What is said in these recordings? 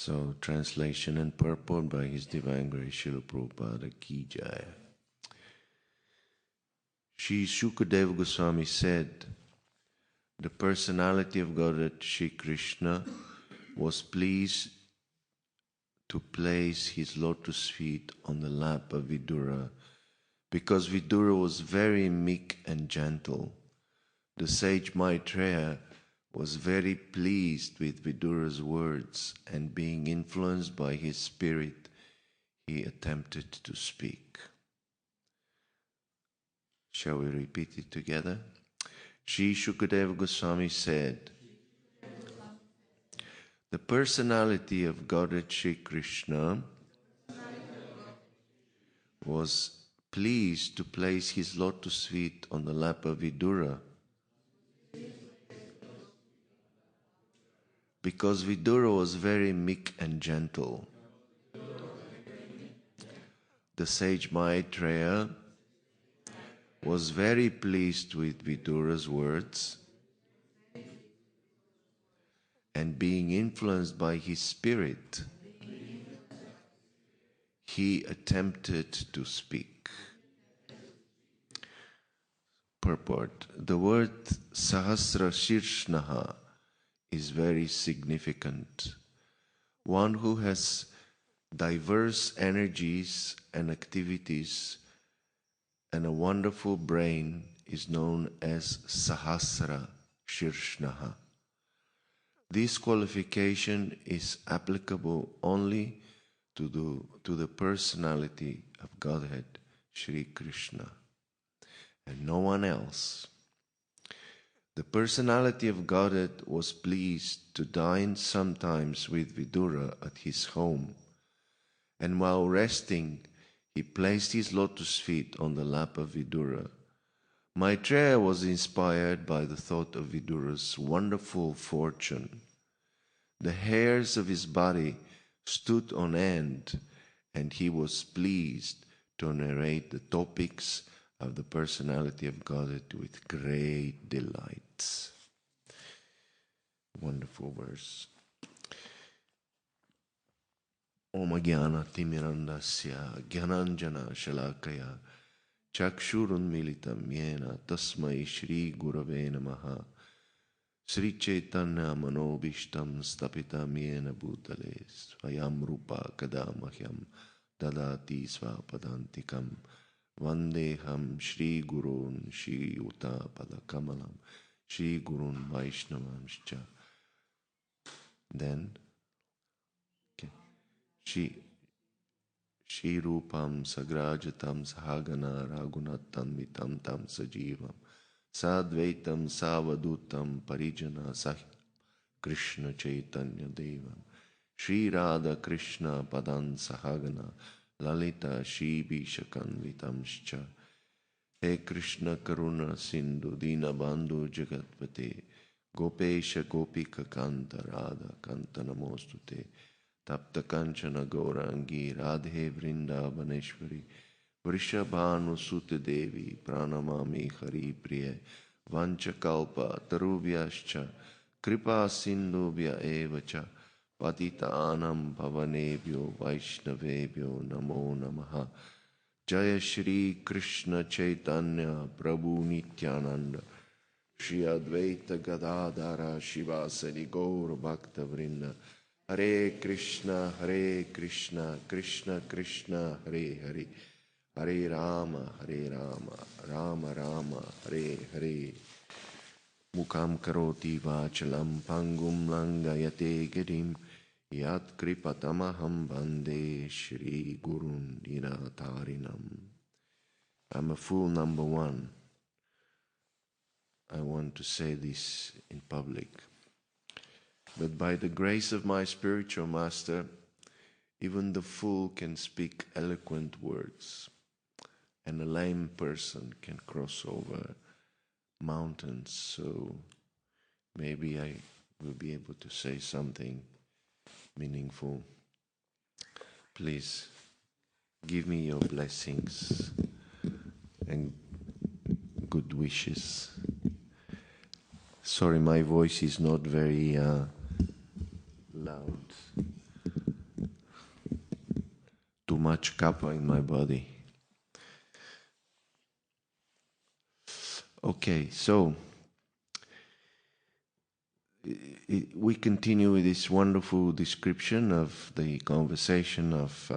So, translation and purport by His Divine Grace Srila Prabhupada Ki Jai. Sri Shukadeva Goswami said, the personality of Godhead Shri Krishna was pleased to place his lotus feet on the lap of Vidura, because Vidura was very meek and gentle. The sage Maitreya was very pleased with Vidura's words, and being influenced by his spirit, he attempted to speak. Shall we repeat it together? Sri Shukadeva Goswami said, the personality of Godhead Shri Krishna was pleased to place his lotus feet on the lap of Vidura, because Vidura was very meek and gentle. The sage Maitreya was very pleased with Vidura's words, and being influenced by his spirit, he attempted to speak. Purport. The word Sahasra Shirshnaha is very significant. One who has diverse energies and activities and a wonderful brain is known as Sahasra Shirshnaha. This qualification is applicable only to the personality of Godhead, Shri Krishna, and no one else. The personality of Godhead was pleased to dine sometimes with Vidura at his home, and while resting, he placed his lotus feet on the lap of Vidura. Maitreya was inspired by the thought of Vidura's wonderful fortune. The hairs of his body stood on end, and he was pleased to narrate the topics of the personality of Godhead with great delight. Wonderful verse. Om Jnana Timirandasya Jnananjana Shalakaya Chakshurun Militam Yena Tasmai Shri Gurave Namaha Sri Chaitanya Manobishtam Stapitam Yena Bhutale Svayam Rupa Kadamahyam Dadati Svapadantikam Vandeham Shri Gurun Shri Uta Padakamalam Shri Gurun Vaishnavamscha. Then Shri Rupam Sagrajatam Sahagana Ragunatam Vitam Tam Sajivam Sadvaitam Savadutam Parijana Sahim Krishna Chaitanya Devam Shri Radha Krishna Padan Sahagana Lalita Shri Vishakanvitamscha. He Krishna Karuna Sindhu Dina Bandhu Jagatpate Gopesha Gopika Kanta Radha Kanta Namostute Tapta Kanchana Gaurangi Radhe Vrindavaneshwari Vrishabhanu Sute Devi Pranamami Hari Priye Vanchakalpa Tarubhyascha Kripa Sindhubhya Evacha Patita Anam Pavanebhyo Vaishnavebhyo Namo Namaha. Jaya Shri Krishna Chaitanya Prabhu Nityananda Shri Advaita Gadadhara Shivasari Gaur Bhakta Vrinda. Hare Krishna, Krishna Krishna, Hare Hare, Hare Rama, Rama Rama, Hare Hare. Mukam karoti vachalam pangum langayate girim yat kripatamaham bande Shri Gurun Niratarinam. I'm a fool number one. I want to say this in public. But by the grace of my spiritual master, even the fool can speak eloquent words, and a lame person can cross over mountains. So maybe I will be able to say something meaningful. Please give me your blessings and good wishes. Sorry, my voice is not very loud. much kapha in my body. Okay, so we continue with this wonderful description of the conversation of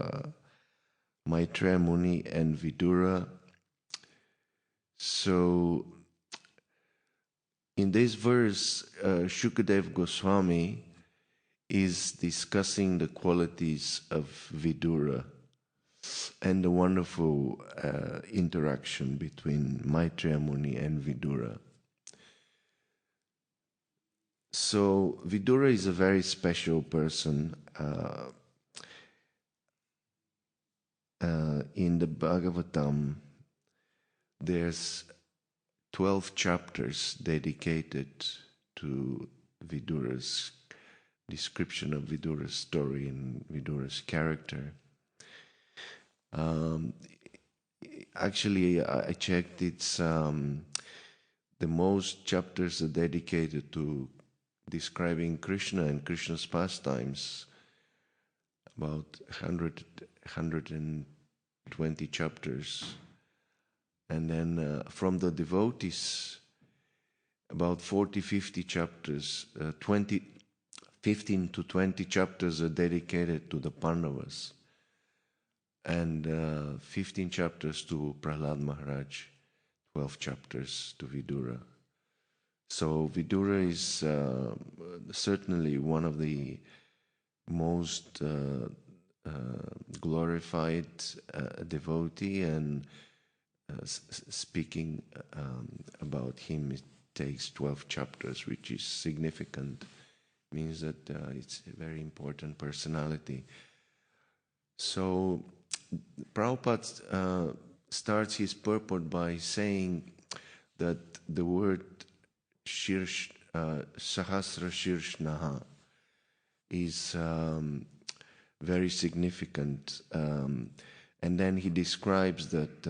Maitreya Muni and Vidura. So, in this verse, Shukadev Goswami is discussing the qualities of Vidura and the wonderful interaction between Maitreya Muni and Vidura. So Vidura is a very special person. In the Bhagavatam, there's 12 chapters dedicated to Vidura's description of Vidura's story and Vidura's character. Actually, I checked, it's the most chapters are dedicated to describing Krishna and Krishna's pastimes, about 120 chapters. And then from the devotees, about 40-50 chapters, 15 to 20 chapters are dedicated to the Pandavas, and 15 chapters to Prahlad Maharaj, 12 chapters to Vidura. So Vidura is certainly one of the most glorified devotee, and speaking about him, it takes 12 chapters, which is significant. Means that it's a very important personality. So Prabhupada starts his purport by saying that the word Sahasra Shirshnaha is very significant. And then he describes that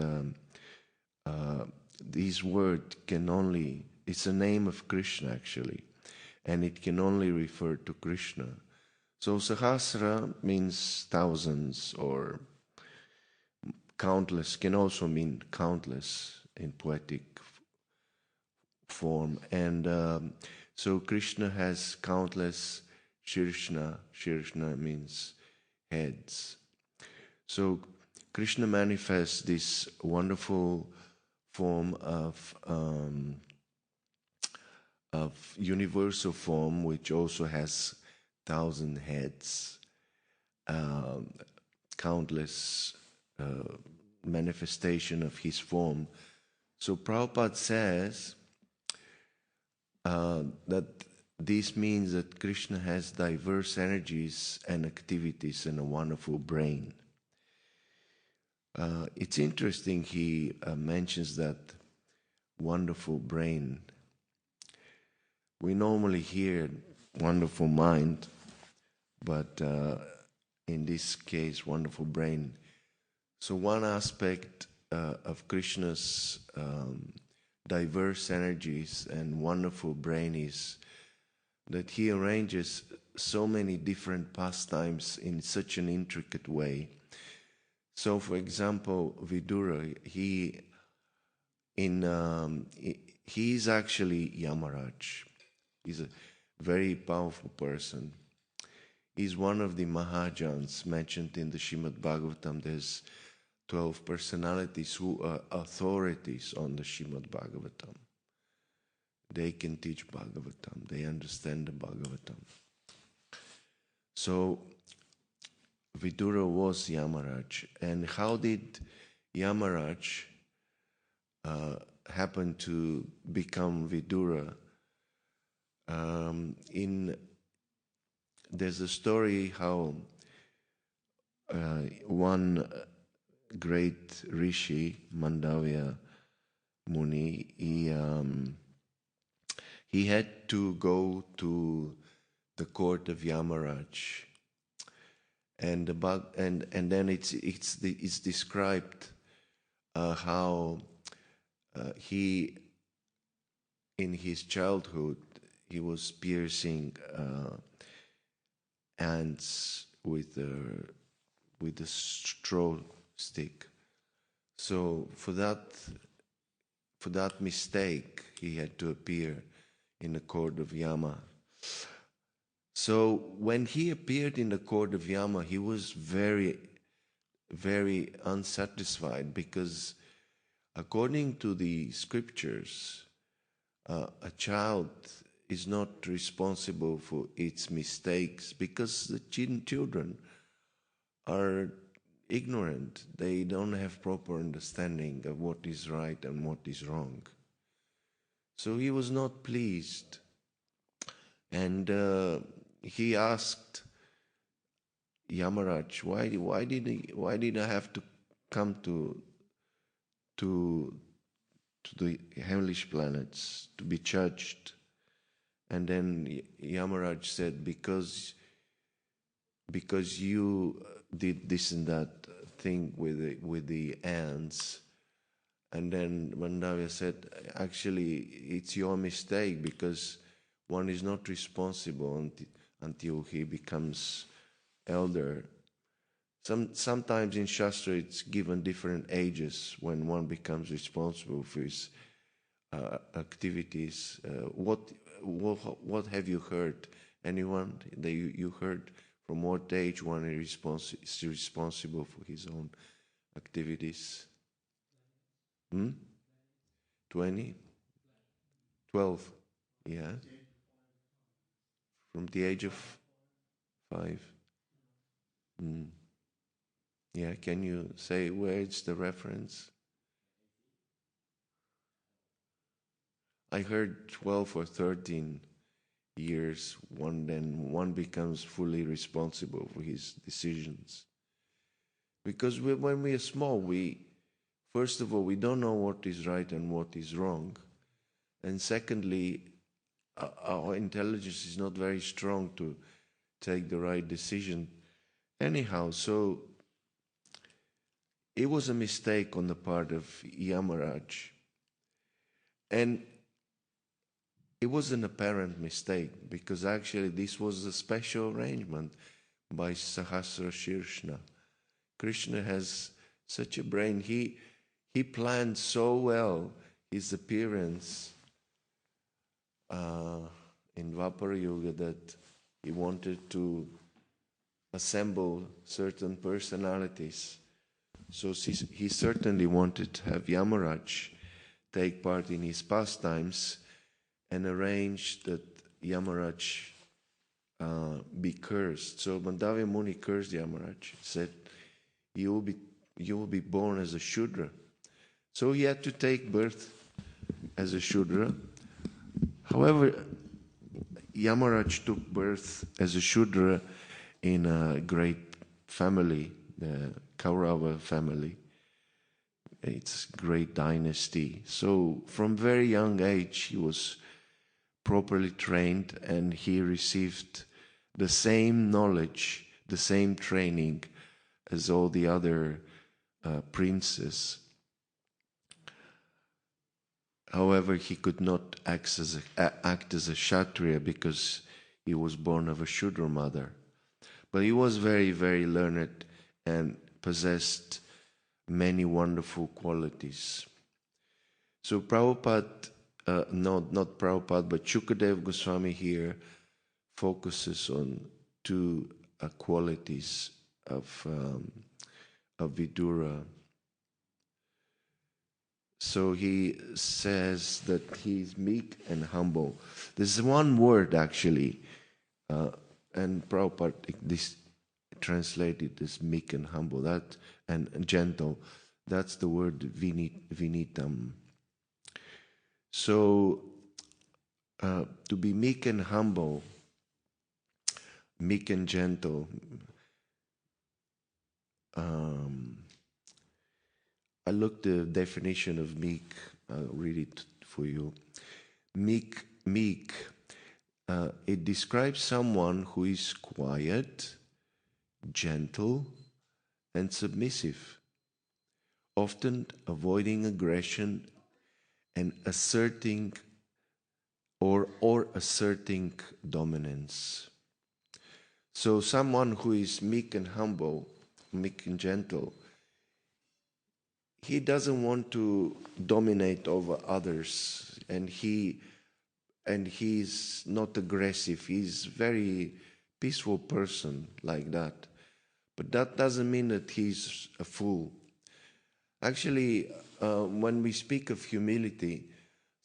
this word can only, it's a name of Krishna actually, and it can only refer to Krishna. So Sahasra means thousands or countless, can also mean countless in poetic form. And so Krishna has countless Shirshna. Shirshna means heads. So Krishna manifests this wonderful form of universal form, which also has 1,000 heads, countless manifestation of his form. So Prabhupada says that this means that Krishna has diverse energies and activities and a wonderful brain. It's interesting he mentions that wonderful brain. We normally hear wonderful mind, but in this case, wonderful brain. So one aspect of Krishna's diverse energies and wonderful brain is that he arranges so many different pastimes in such an intricate way. So, for example, Vidura, he is actually Yamaraj. He's a very powerful person. He's one of the Mahajans mentioned in the Srimad Bhagavatam. There's 12 personalities who are authorities on the Srimad Bhagavatam. They can teach Bhagavatam. They understand the Bhagavatam. So Vidura was Yamaraj. And how did Yamaraj happen to become Vidura? There's a story how one great rishi, Mandavya Muni, he had to go to the court of Yamaraj, and then it's described how he, in his childhood, he was piercing ants with with a straw stick. So for that mistake, he had to appear in the court of Yama. So when he appeared in the court of Yama, he was very, very unsatisfied, because according to the scriptures, a child is not responsible for its mistakes, because the children are ignorant. They don't have proper understanding of what is right and what is wrong. So he was not pleased, and he asked Yamaraj, why did I have to come to the hellish planets to be judged? And then Yamaraj said, because you did this and that thing with the ants. And then Mandavya said, actually, it's your mistake, because one is not responsible until he becomes elder. Sometimes in Shastra it's given different ages when one becomes responsible for his activities. What have you heard? Anyone that you heard from what age one is responsible for his own activities? 20? 12? Yeah. From the age of 5? Yeah, can you say where it's the reference? I heard 12 or 13 years, one becomes fully responsible for his decisions. Because when we are small, first of all, we don't know what is right and what is wrong. And secondly, our intelligence is not very strong to take the right decision. Anyhow, so it was a mistake on the part of Yamaraj. And it was an apparent mistake, because actually this was a special arrangement by Sahasra Shirshna. Krishna has such a brain. He planned so well his appearance in Dvapara Yuga that he wanted to assemble certain personalities. So he certainly wanted to have Yamaraj take part in his pastimes, and arranged that Yamaraj be cursed. So Mandavya Muni cursed Yamaraj, said, you will be born as a Shudra. So he had to take birth as a Shudra. However, Yamaraj took birth as a Shudra in a great family, the Kaurava family. It's a great dynasty. So from very young age, he was properly trained, and he received the same knowledge, the same training as all the other princes. However, he could not act as a Kshatriya, because he was born of a Shudra mother. But he was very, very learned and possessed many wonderful qualities. So Prabhupada, not Prabhupada, but Shukadev Goswami here focuses on two qualities of Vidura. So he says that he's meek and humble. There's one word actually, and Prabhupada this translated as meek and humble, that and gentle. That's the word vinitam. So to be meek and humble, meek and gentle. I looked the definition of meek. I'll read it for you. Meek. It describes someone who is quiet, gentle, and submissive, often avoiding aggression and asserting dominance. So someone who is meek and humble meek and gentle, he doesn't want to dominate over others, and he's not aggressive. He's very peaceful person like that. But that doesn't mean that he's a fool. Actually, when we speak of humility,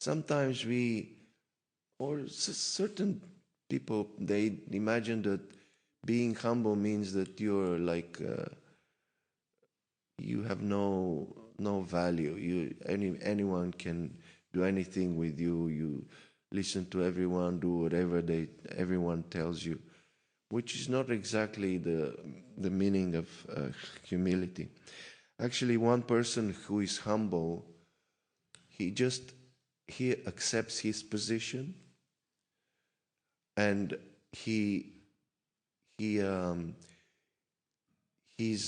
sometimes certain people, they imagine that being humble means that you're like you have no value. Anyone can do anything with you. You listen to everyone, do whatever everyone tells you, which is not exactly the meaning of humility. Actually, one person who is humble, he accepts his position, and he's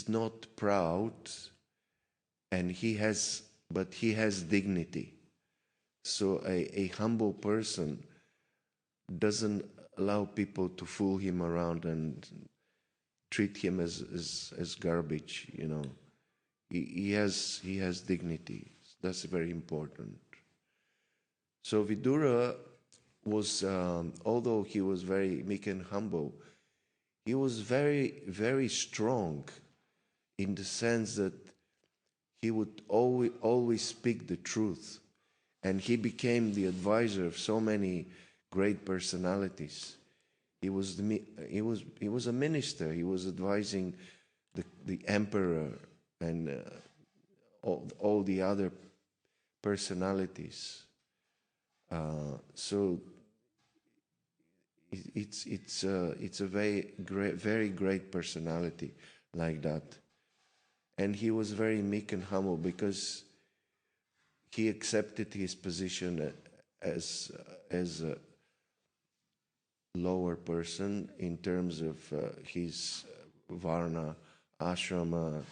not proud, and he has dignity. So a humble person doesn't allow people to fool him around and treat him as garbage. He has dignity. That's very important. So Vidura was, although he was very meek and humble, he was very, very strong, in the sense that he would always speak the truth, and he became the advisor of so many great personalities. He was a minister. He was advising the emperor and all the other personalities. So it's a very great personality like that, and he was very meek and humble because he accepted his position as a lower person in terms of his varna, ashrama,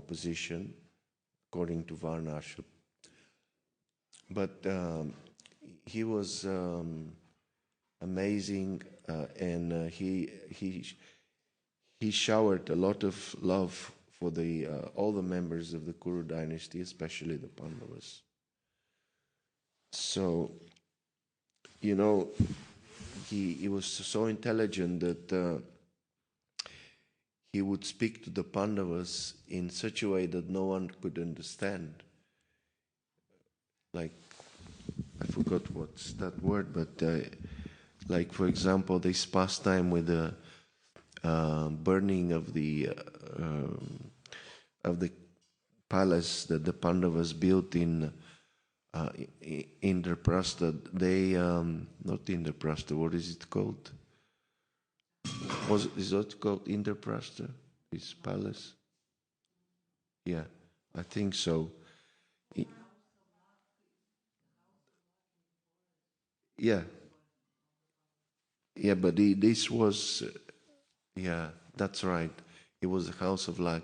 position according to varna ashram. But he was amazing, and he showered a lot of love for all the members of the Kuru dynasty, especially the Pandavas. So, he was so intelligent that he would speak to the Pandavas in such a way that no one could understand. Like, I forgot what's that word, but like, for example, this pastime with the burning of the palace that the Pandavas built in Indraprastha. They not Indraprastha. What is it called? Is it called Indraprastha? This palace? Yeah, I think so. Yeah, but this was, yeah, that's right. It was the House of Luck.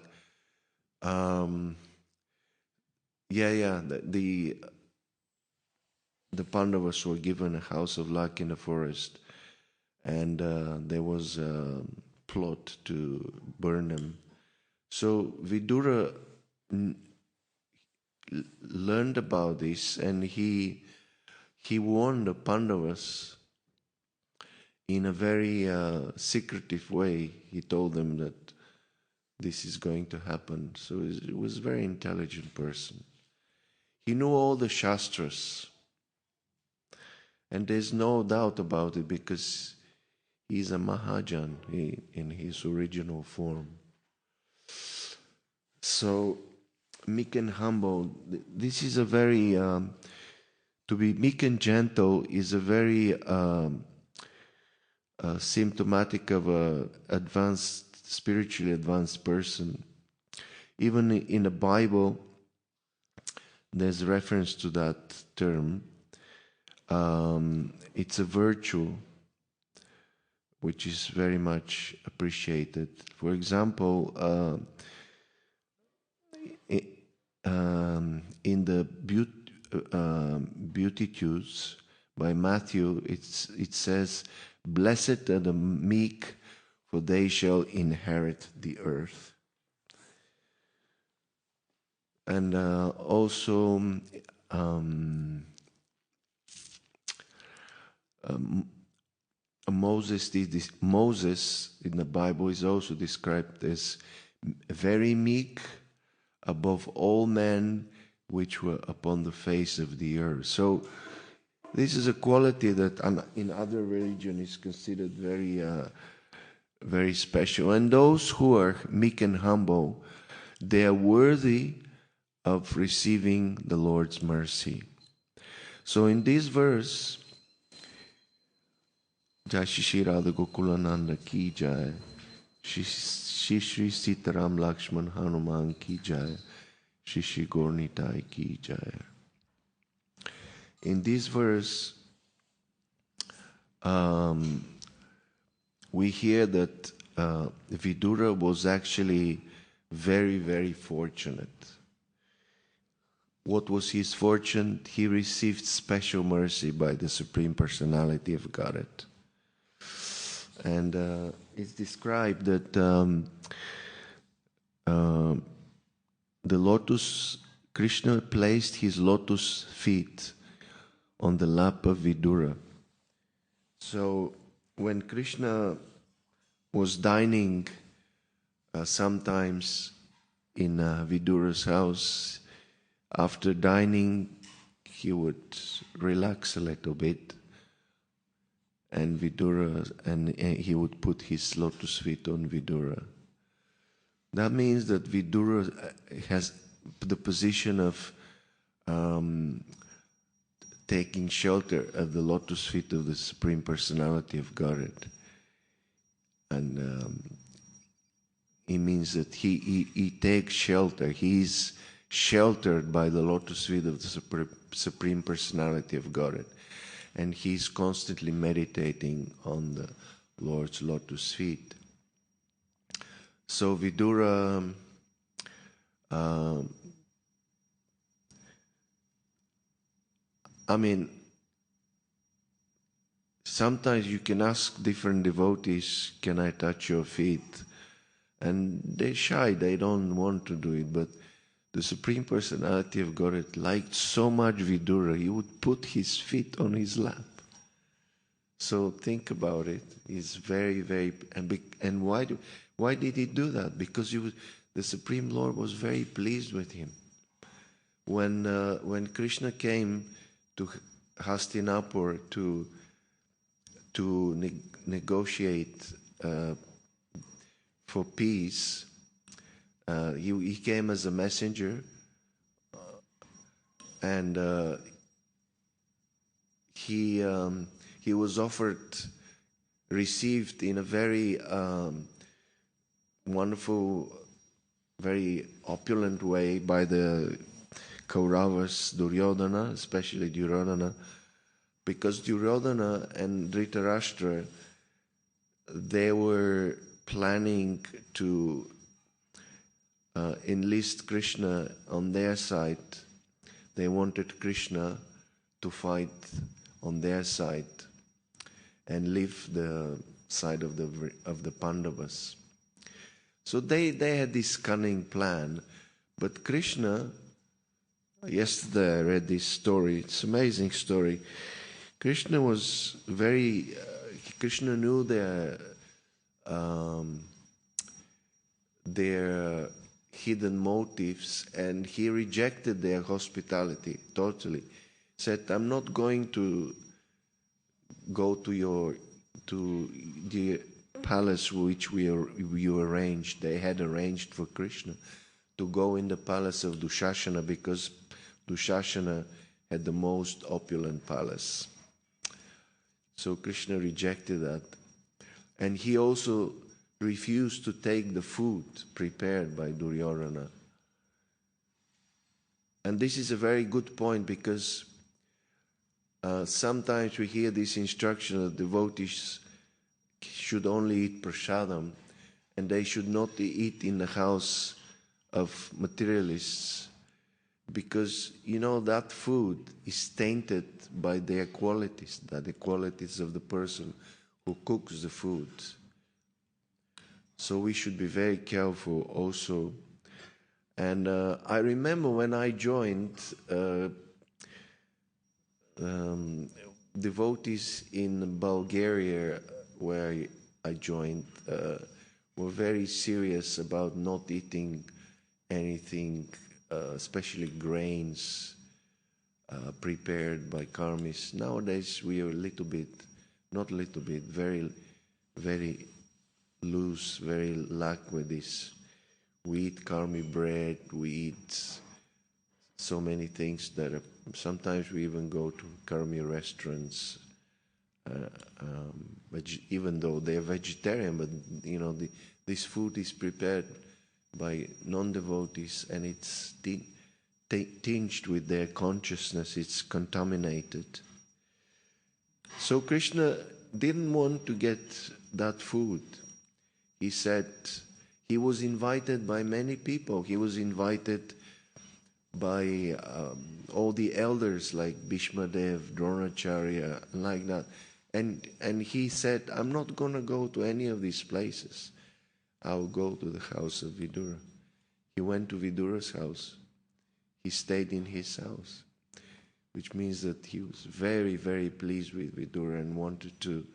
The Pandavas were given a House of Luck in the forest, and there was a plot to burn them. So Vidura learned about this, and he warned the Pandavas in a very secretive way. He told them that this is going to happen. So he was a very intelligent person. He knew all the Shastras, and there's no doubt about it because he's a Mahajan in his original form. So meek and humble, this is a very, to be meek and gentle is a very symptomatic of a spiritually advanced person. Even in the Bible, there's reference to that term. It's a virtue which is very much appreciated. For example, in the Beatitudes by Matthew, it says, "Blessed are the meek, for they shall inherit the earth. And also Moses in the Bible is also described as very meek above all men which were upon the face of the earth. So this is a quality that in other religions is considered very special. And those who are meek and humble, they are worthy of receiving the Lord's mercy. So in this verse, Jai Shri Radha Gokulananda ki jai, Shri Shri Sitaram Lakshman Hanuman ki jai, Shri Shri Gornitai ki jai. In this verse, we hear that Vidura was actually very, very fortunate. What was his fortune? He received special mercy by the Supreme Personality of Godhead. And it's described that the lotus, Krishna placed his lotus feet on the lap of Vidura. So when Krishna was dining sometimes in Vidura's house, after dining, he would relax a little bit, and he would put his lotus feet on Vidura. That means that Vidura has the position of taking shelter of the lotus feet of the Supreme Personality of Godhead. And it means that he takes shelter. He is sheltered by the lotus feet of the Supreme Personality of Godhead. And he's constantly meditating on the Lord's lotus feet. So Vidura sometimes you can ask different devotees, can I touch your feet? And they're shy, they don't want to do it, but the Supreme Personality of Godhead liked so much Vidura, he would put his feet on his lap. So think about it. He's very, very... And why did he do that? Because the Supreme Lord was very pleased with him. When Krishna came to Hastinapur to negotiate for peace, he came as a messenger, and he was received in a very wonderful, very opulent way by the Kauravas, Duryodhana, especially Duryodhana, because Duryodhana and Dhritarashtra, they were planning to enlist Krishna on their side. They wanted Krishna to fight on their side and leave the side of the Pandavas. So they had this cunning plan, but Krishna, yesterday I read this story, it's an amazing story. Krishna knew their hidden motives, and he rejected their hospitality totally. Said, I'm not going to go to the palace which you arranged. They had arranged for Krishna to go in the palace of Dushasana, because Dushasana had the most opulent palace. So Krishna rejected that. And he also refused to take the food prepared by Duryodhana. And this is a very good point, because sometimes we hear this instruction that devotees should only eat prasadam, and they should not eat in the house of materialists, because that food is tainted by their qualities, the qualities of the person who cooks the food. So we should be very careful also. And I remember when I joined, devotees in Bulgaria, where I joined, were very serious about not eating anything, especially grains prepared by karmis. Nowadays we are a little bit, not a little bit, very, very loose, very lax with this. We eat karmi bread, we eat so many things that are, sometimes we even go to karmi restaurants, even though they're vegetarian, but you know, this food is prepared by non-devotees and it's tinged with their consciousness, it's contaminated. So Krishna didn't want to get that food. He said he was invited by many people. He was invited by all the elders like Bhishma Dev, Dronacharya, like that. And he said, I'm not going to go to any of these places. I'll go to the house of Vidura. He went to Vidura's house. He stayed in his house, which means that he was very, very pleased with Vidura and wanted to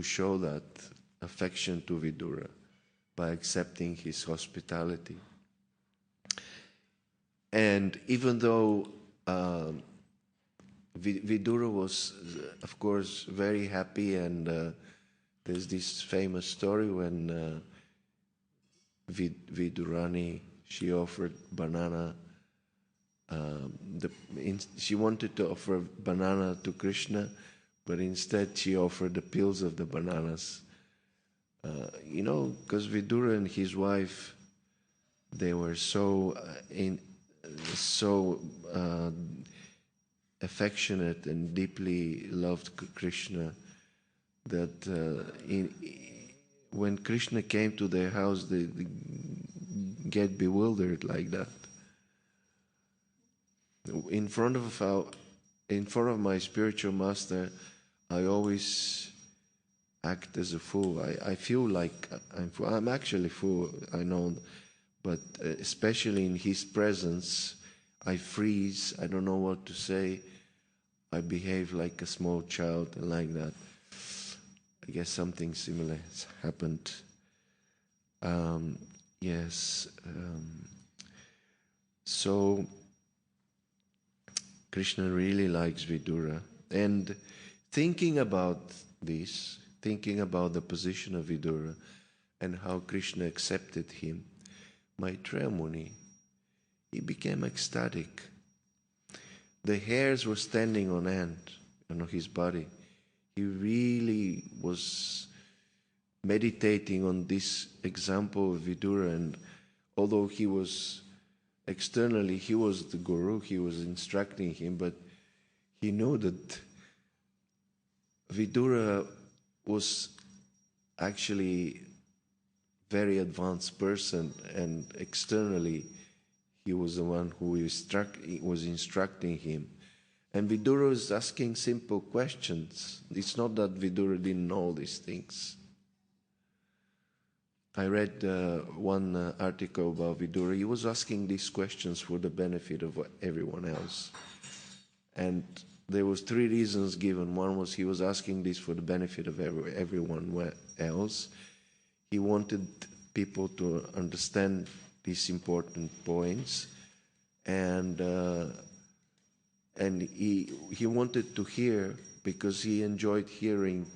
show that affection to Vidura by accepting his hospitality. And even though Vidura was, of course, very happy, and there's this famous story when Vidurani, she offered banana. She wanted to offer banana to Krishna, but instead she offered the peels of the bananas. You know, because Vidura and his wife, they were so affectionate and deeply loved Krishna that when Krishna came to their house, they get bewildered like that. In front of my spiritual master, I always act as a fool. I feel like I'm actually fool, I know, but especially in his presence, I freeze. I don't know what to say. I behave like a small child and like that. I guess something similar has happened. Yes. So Krishna really likes Vidura. And thinking about this, thinking about the position of Vidura and how Krishna accepted him, Maitreya Muni, he became ecstatic. The hairs were standing on end on his body. He really was meditating on this example of Vidura, and although he was externally, he was the guru, he was instructing him, but he knew that Vidura was actually very advanced person, and externally he was the one who was instructing him. And Vidura was asking simple questions. It's not that Vidura didn't know these things. I read one article about Vidura. He was asking these questions for the benefit of everyone else. And there was 3 reasons given. One was he was asking this for the benefit of everyone else. He wanted people to understand these important points, and he wanted to hear, because he enjoyed hearing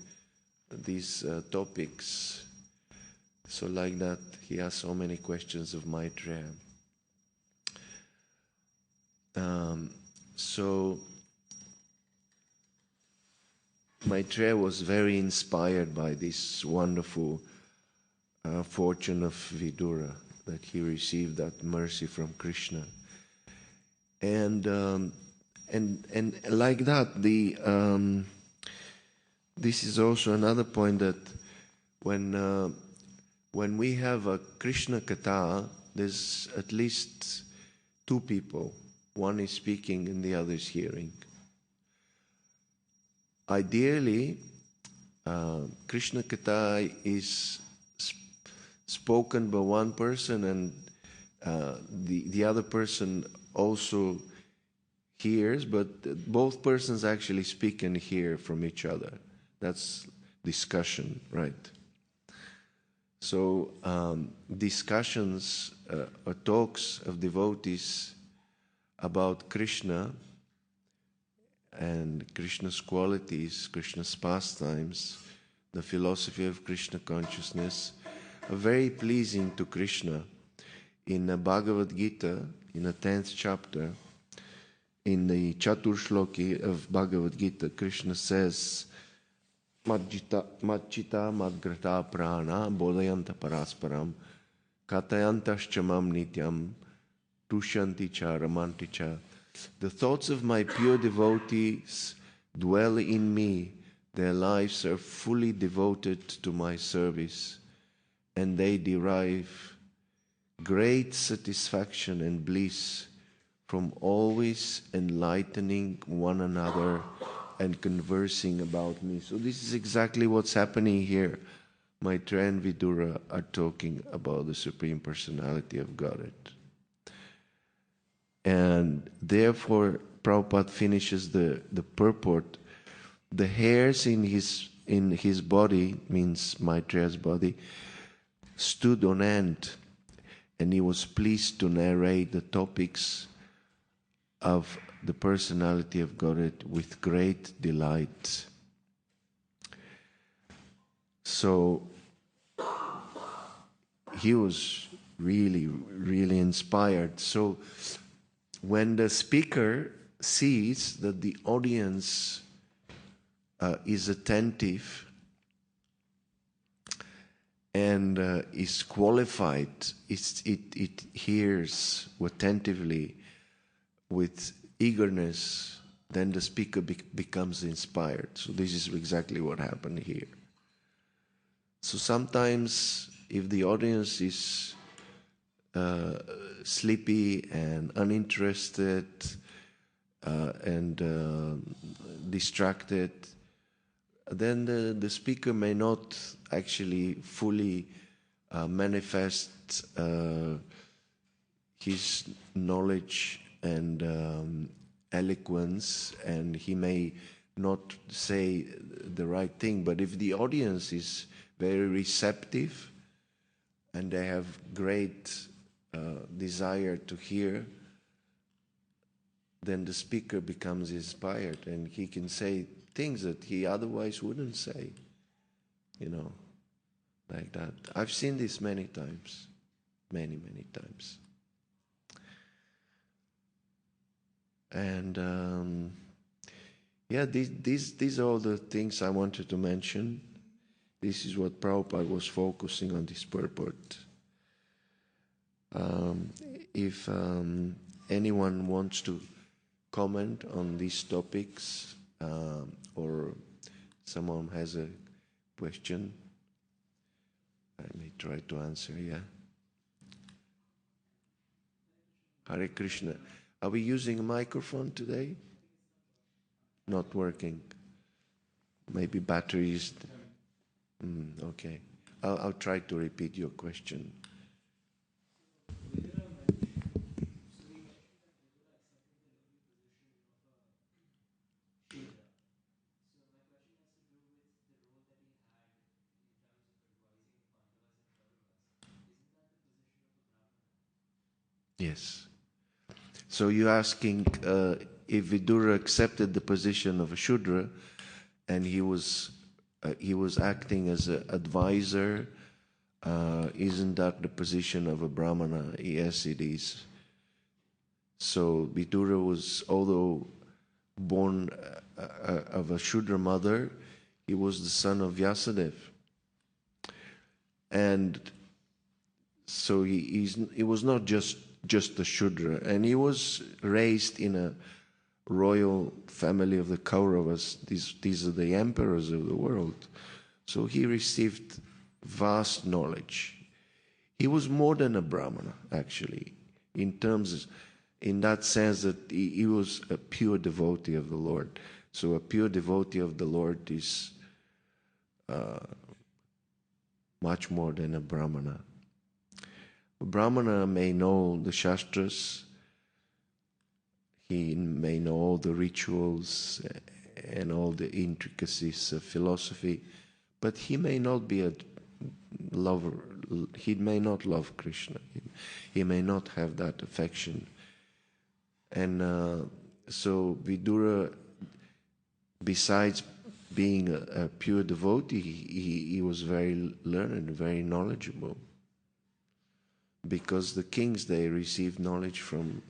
these topics. So like that, he asked so many questions of Maitreya. So Maitreya was very inspired by this wonderful fortune of Vidura, that he received that mercy from Krishna. And like that, this is also another point, that when we have a Krishna Katha, there's at least 2 people. One is speaking and the other is hearing. Ideally, Krishna Katha is spoken by one person, and the other person also hears, but both persons actually speak and hear from each other. That's discussion, right? So discussions or talks of devotees about Krishna and Krishna's qualities, Krishna's pastimes, the philosophy of Krishna consciousness are very pleasing to Krishna. In the Bhagavad Gita, in the 10th chapter, in the Chatur Shloki of Bhagavad Gita, Krishna says, Majjita madgrata prana bodhayanta parasparam katayantaschamam nityam tushanti cha ramanti cha. The thoughts of my pure devotees dwell in me. Their lives are fully devoted to my service, and they derive great satisfaction and bliss from always enlightening one another and conversing about me. So this is exactly what's happening here. Maitreya and Vidura are talking about the Supreme Personality of Godhead. And therefore, Prabhupada finishes the purport. The hairs in his body, means Maitreya's body, stood on end, and he was pleased to narrate the topics of the personality of Godhead with great delight. So he was really, really inspired. So when the speaker sees that the audience is attentive and is qualified, it hears attentively with eagerness, then the speaker becomes inspired. So this is exactly what happened here. So sometimes if the audience is sleepy and uninterested and distracted, then the speaker may not actually fully manifest his knowledge and eloquence, and he may not say the right thing. But if the audience is very receptive and they have great desire to hear, then the speaker becomes inspired and he can say things that he otherwise wouldn't say, like that. I've seen this many times, many times. And these are all the things I wanted to mention. This is what Prabhupada was focusing on, this purport. If anyone wants to comment on these topics, or someone has a question, I may try to answer, Hare Krishna. Are we using a microphone today? Not working. Maybe batteries. Okay. I'll try to repeat your question. Yes. So you're asking if Vidura accepted the position of a Shudra, and he was acting as an advisor, isn't that the position of a Brahmana? Yes, it is. So Vidura was, although born of a Shudra mother, he was the son of Vyasadeva. And so he was not just a Shudra, and he was raised in a royal family of the Kauravas. These are the emperors of the world. So he received vast knowledge. He was more than a Brahmana, actually, in that sense that he was a pure devotee of the Lord. So a pure devotee of the Lord is much more than a Brahmana. A Brahmana may know the Shastras, he may know all the rituals and all the intricacies of philosophy, but he may not be a lover, he may not love Krishna, he may not have that affection. And so Vidura, besides being a pure devotee, he was very learned, very knowledgeable. Because the kings, they received knowledge from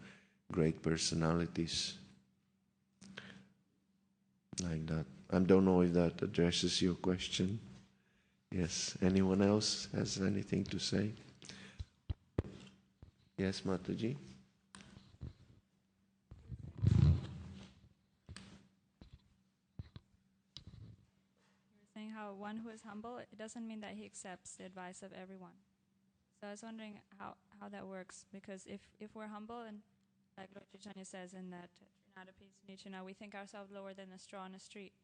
great personalities. Like that. I don't know if that addresses your question. Yes. Anyone else has anything to say? Yes, Mataji? Saying how one who is humble, it doesn't mean that he accepts the advice of everyone. So I was wondering how that works, because if we're humble, and like Lord Chaitanya says in that Trinadapi, we think ourselves lower than a straw on a street,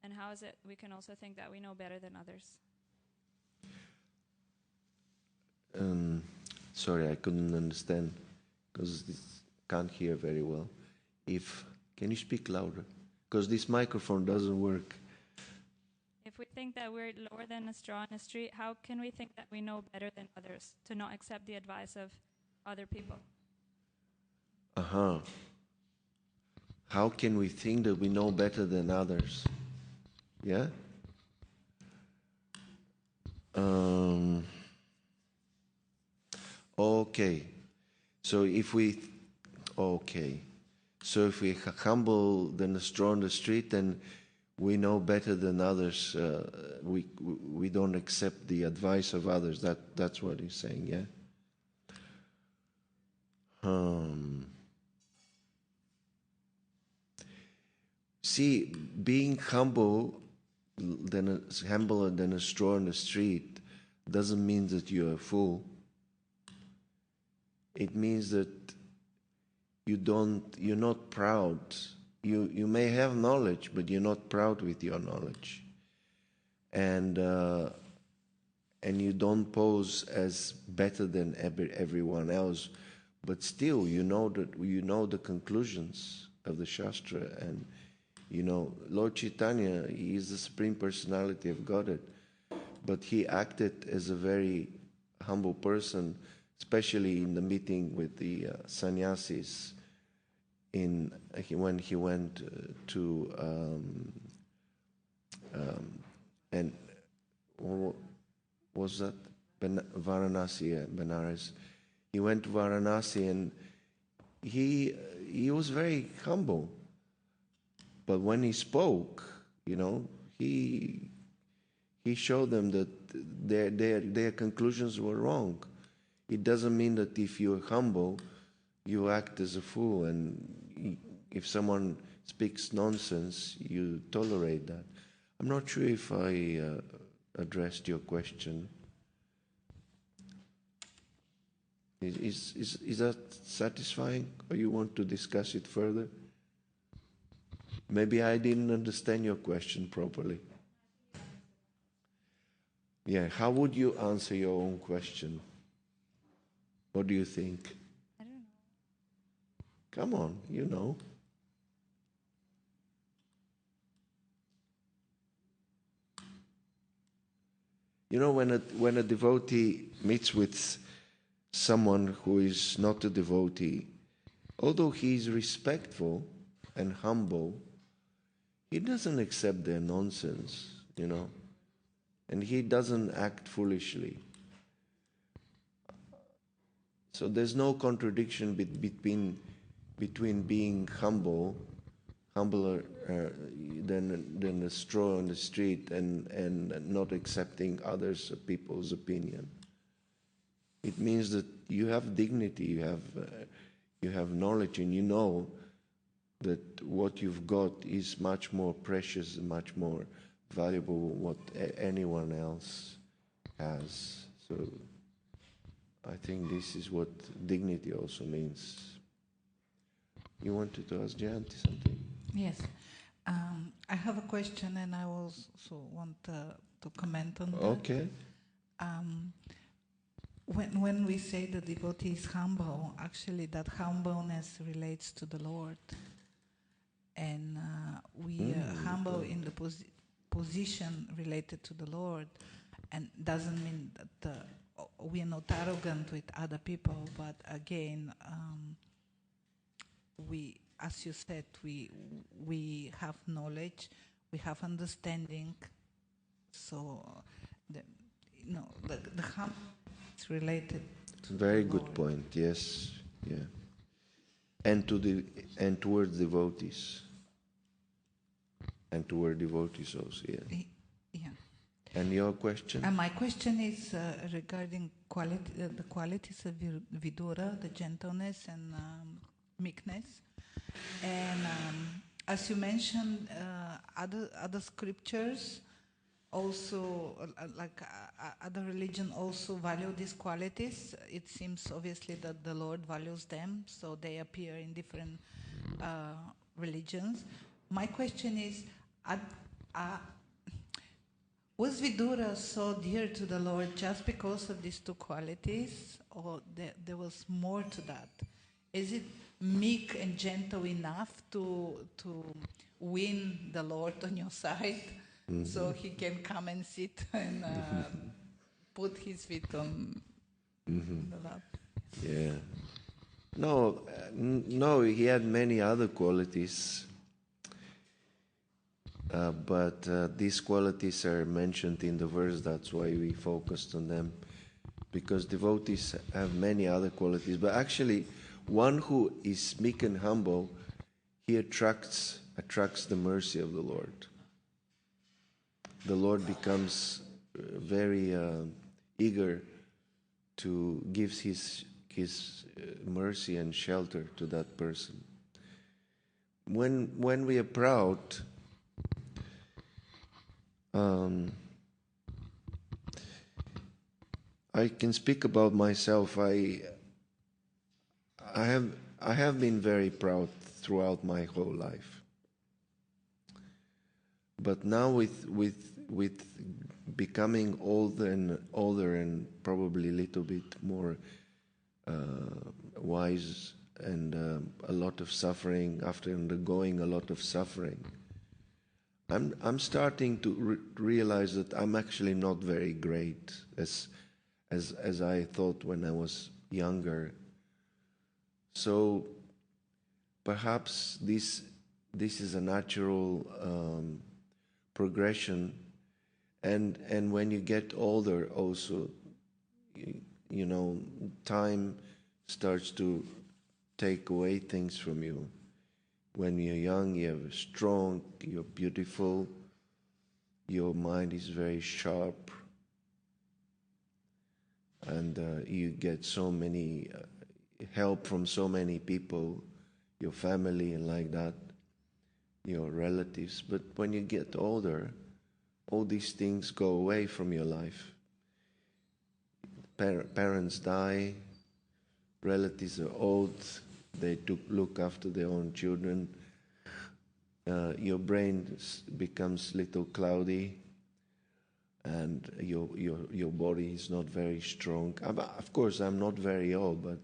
and how is it we can also think that we know better than others? Sorry, I couldn't understand because can't hear very well. Can you speak louder? Because this microphone doesn't work. If we think that we're lower than a straw on a street, how can we think that we know better than others to not accept the advice of other people? How can we think that we know better than others? Yeah? Okay. So if we humble than a straw on the street, then we know better than others. We don't accept the advice of others. That's what he's saying, yeah? See, being humbler than a straw on the street doesn't mean that you're a fool. It means that you're not proud. You may have knowledge, but you're not proud with your knowledge. And you don't pose as better than everyone else, but still you know the conclusions of the Shastra, and Lord Chaitanya, he is the Supreme Personality of Godhead, but he acted as a very humble person, especially in the meeting with the sannyasis when he went to and what was that? Varanasi, Benares. He went to Varanasi and he was very humble. But when he spoke, he showed them that their conclusions were wrong. It doesn't mean that if you're humble, you act as a fool, and if someone speaks nonsense, you tolerate that. I'm not sure if I addressed your question. Is that satisfying, or you want to discuss it further? Maybe I didn't understand your question properly. Yeah, how would you answer your own question? What do you think? I don't know. Come on, you know. When a devotee meets with someone who is not a devotee, although he is respectful and humble, he doesn't accept their nonsense, and he doesn't act foolishly. So there's no contradiction between being humbler than a straw on the street, and not accepting people's opinion. It means that you have dignity, you have knowledge, and you know that what you've got is much more precious and much more valuable than what anyone else has. So I think this is what dignity also means. You wanted to ask Jayanti something? Yes. I have a question, and I also want to to comment on that. Okay. When we say the devotee is humble, actually that humbleness relates to the Lord. And we are humble in the position related to the Lord, and doesn't mean that we are not arrogant with other people, but again, we, as you said, we have knowledge, we have understanding, so the humble is related to Very the good Lord. point. Yes, yeah. And towards devotees. And toward devotees also, yeah. Yeah. And your question? And my question is regarding the qualities of Vidura, the gentleness and meekness. And as you mentioned, other scriptures also, other religion also value these qualities. It seems obviously that the Lord values them, so they appear in different religions. My question is, was Vidura so dear to the Lord just because of these two qualities, or there was more to that? Is it meek and gentle enough to win the Lord on your side, so he can come and sit and put his feet on the lap? Yeah. No, he had many other qualities. But these qualities are mentioned in the verse, that's why we focused on them. Because devotees have many other qualities. But actually, one who is meek and humble, he attracts the mercy of the Lord. The Lord becomes very eager to give his mercy and shelter to that person. When we are proud, I can speak about myself. I have been very proud throughout my whole life. But now with becoming older and probably a little bit more wise and a lot of suffering, after undergoing a lot of suffering, I'm starting to realize that I'm actually not very great as I thought when I was younger. So perhaps this is a natural progression, and when you get older, also, you know, time starts to take away things from you. When you're young, you're strong, you're beautiful, your mind is very sharp, and you get so many help from so many people, your family and like that, your relatives. But when you get older, all these things go away from your life. Parents die, relatives are old, they look after their own children. Your brain becomes little cloudy, and your body is not very strong. Of course, I'm not very old, but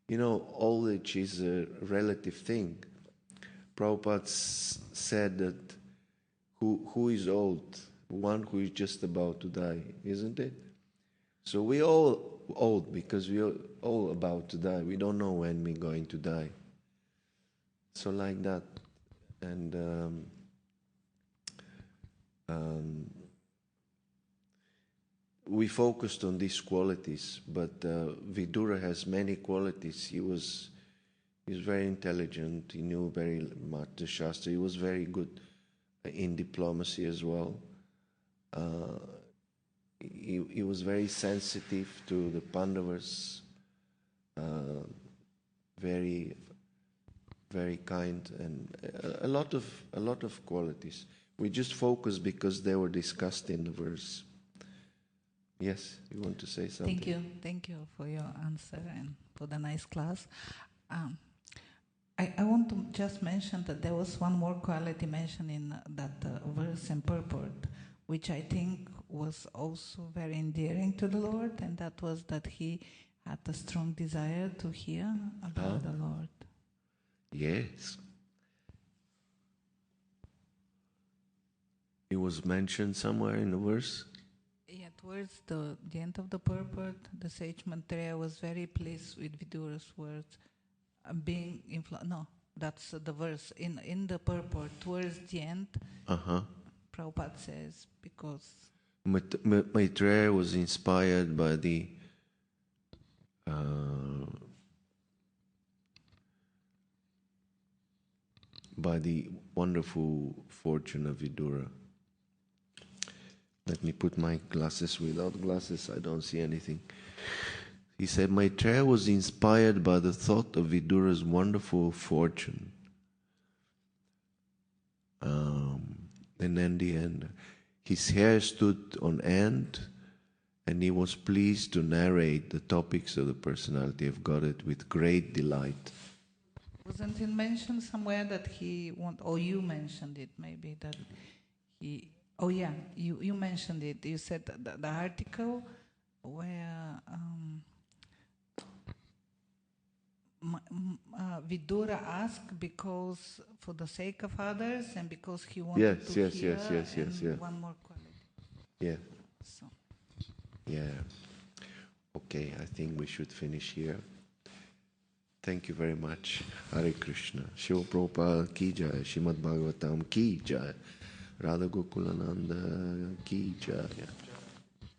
you know, old age is a relative thing. Prabhupada said that who is old? One who is just about to die, isn't it? So we all old because we are all about to die. We don't know when we're going to die. So like that. And we focused on these qualities, but Vidura has many qualities. He was very intelligent. He knew very much the Shastra. He was very good in diplomacy as well. He was very sensitive to the Pandavas, very, very kind, and a lot of qualities. We just focus because they were discussed in the verse. Yes, you want to say something? Thank you for your answer and for the nice class. I want to just mention that there was one more quality mentioned in that verse and purport, which I think was also very endearing to the Lord, and that was that he had a strong desire to hear about the Lord. Yes. It was mentioned somewhere in the verse. Yeah, towards the end of the purport, the sage Maitreya was very pleased with Vidura's words. No, that's the verse. In the purport, towards the end, Prabhupada says, because Maitreya was inspired by the wonderful fortune of Vidura. Let me put my glasses. Without glasses, I don't see anything. He said, Maitreya was inspired by the thought of Vidura's wonderful fortune. And then the end, his hair stood on end, and he was pleased to narrate the topics of the personality of Godhead with great delight. wasn't it mentioned somewhere that he or you mentioned it maybe, that he, oh yeah, you mentioned it. You said the article where Vidura asked because for the sake of others and because he wanted to hear yes. one more quality. Yeah. So. Yeah. Okay, I think we should finish here. Thank you very much. Hare Krishna. Shila Prabhupada ki jai. Srimad Bhagavatam ki jai. Radha Gokulananda ki jai.